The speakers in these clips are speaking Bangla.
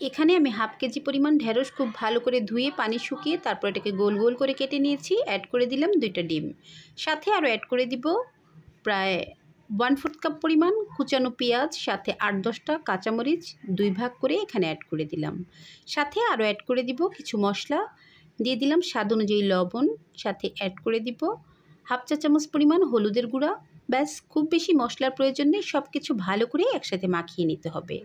এখানে আমি হাফ কেজি পরিমাণ ঢেঁড়স খুব ভালো করে ধুয়ে পানি শুকিয়ে তারপর এটাকে গোল গোল করে কেটে নিয়েছি। অ্যাড করে দিলাম 2টা ডিম, সাথে আরও অ্যাড করে দিব প্রায় 1/4 কাপ পরিমাণ কুচানো পেঁয়াজ, সাথে 8-10টা কাঁচামরিচ 2 ভাগ করে এখানে অ্যাড করে দিলাম। সাথে আরও অ্যাড করে দিব কিছু মশলা, দিয়ে দিলাম স্বাদ অনুযায়ী লবণ, সাথে অ্যাড করে দিব হাফ চা চামচ পরিমাণ হলুদের গুঁড়া। ব্যাস, খুব বেশি মশলার প্রয়োজন নেই, সব কিছু ভালো করে একসাথে মাখিয়ে নিতে হবে।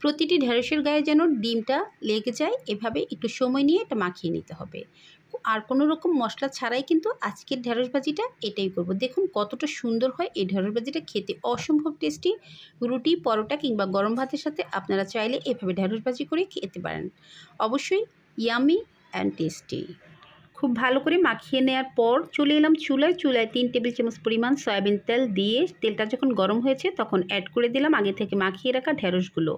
প্রতিটি ঢেঁড়সের গায়ে যেন ডিমটা লেগে যায়, এভাবে একটু সময় নিয়ে এটা মাখিয়ে নিতে হবে। আর কোনো রকম মশলা ছাড়াই কিন্তু আজকের ঢেঁড়স ভাজিটা এটাই করব। দেখুন কতটা সুন্দর হয় এই ঢেঁড়স ভাজিটা, খেতে অসম্ভব টেস্টি। রুটি, পরোটা কিংবা গরম ভাতের সাথে আপনারা চাইলে এভাবে ঢেঁড়স ভাজি করে খেতে পারেন। অবশ্যই ইয়ামি অ্যান্ড টেস্টি। খুব ভালো করে মাখিয়ে নেওয়ার পর চলে এলাম চুলায়। 3 টেবিল চামচ পরিমাণ সয়াবিন তেল দিয়ে তেলটা যখন গরম হয়েছে তখন অ্যাড করে দিলাম আগে থেকে মাখিয়ে রাখা ঢেঁড়সগুলো।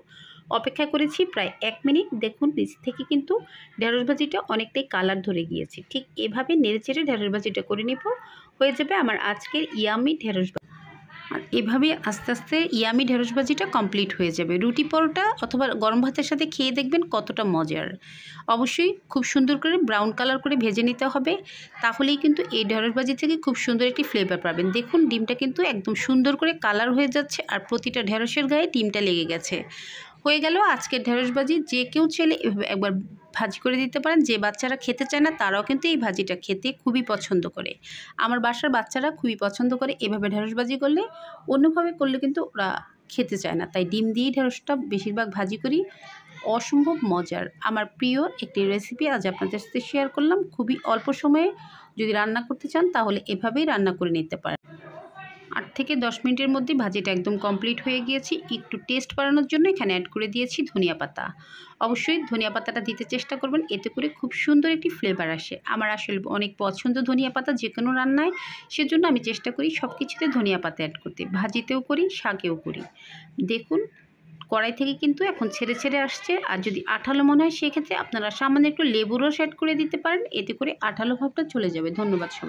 অপেক্ষা করেছি প্রায় 1 মিনিট। দেখুন নিচ থেকে কিন্তু ঢেঁড়স ভাজিটা অনেকটাই কালার ধরে গিয়েছে। ঠিক এভাবে নেড়েচেড়ে ঢেঁড়স ভাজিটা করে নিব, হয়ে যাবে আমার আজকের ইয়ামি ঢেঁড়স ভাজি। আর এভাবেই আস্তে আস্তে ইয়ামি ঢেঁড়স ভাজিটা কমপ্লিট হয়ে যাবে। রুটি, পরোটা অথবা গরম ভাতের সাথে খেয়ে দেখবেন কতটা মজার। অবশ্যই খুব সুন্দর করে ব্রাউন কালার করে ভেজে নিতে হবে, তাহলেই কিন্তু এই ঢেঁড়স ভাজি থেকে খুব সুন্দর একটি ফ্লেভার পাবেন। দেখুন ডিমটা কিন্তু একদম সুন্দর করে কালার হয়ে যাচ্ছে আর প্রতিটা ঢেঁড়সের গায়ে ডিমটা লেগে গেছে। হয়ে গেল আজকের ঢেঁড়স ভাজি। যে কেউ চাইলে এভাবে একবার ভাজি করে দিতে পারেন। যে বাচ্চারা খেতে চায় না তারাও কিন্তু এই ভাজিটা খেতে খুবই পছন্দ করে। আমার বাসার বাচ্চারা খুবই পছন্দ করে এভাবে ঢেঁড়স ভাজি করলে। অন্যভাবে করলে কিন্তু ওরা খেতে চায় না, তাই ডিম দিয়েই ঢেঁড়সটা বেশিরভাগ ভাজি করি। অসম্ভব মজার আমার প্রিয় একটি রেসিপি আজ আপনাদের সাথে শেয়ার করলাম। খুবই অল্প সময়ে যদি রান্না করতে চান তাহলে এভাবেই রান্না করে নিতে পারেন। 8 থেকে 10 মিনিটের মধ্যে ভাজিটা একদম কমপ্লিট হয়ে গিয়েছে। একটু টেস্ট বাড়ানোর জন্য এখানে অ্যাড করে দিয়েছি ধনিয়া পাতা। অবশ্যই ধনিয়া পাতাটা দিতে চেষ্টা করবেন, এতে করে খুব সুন্দর একটি ফ্লেভার আসে। আমার আসলে অনেক পছন্দ ধনিয়া পাতা যে কোনো রান্নায়, সেজন্য আমি চেষ্টা করি সব কিছুতে ধনিয়া পাতা অ্যাড করতে। ভাজিতেও করি, শাকেও করি। দেখুন কড়াই থেকে কিন্তু এখন ছেড়ে ছেড়ে আসছে। আর যদি আঠালো মনে হয় সেক্ষেত্রে আপনারা সামান্য একটু লেবুর রস অ্যাড করে দিতে পারেন, এতে করে আঠালো ভাবটা চলে যাবে। ধন্যবাদ সবাই।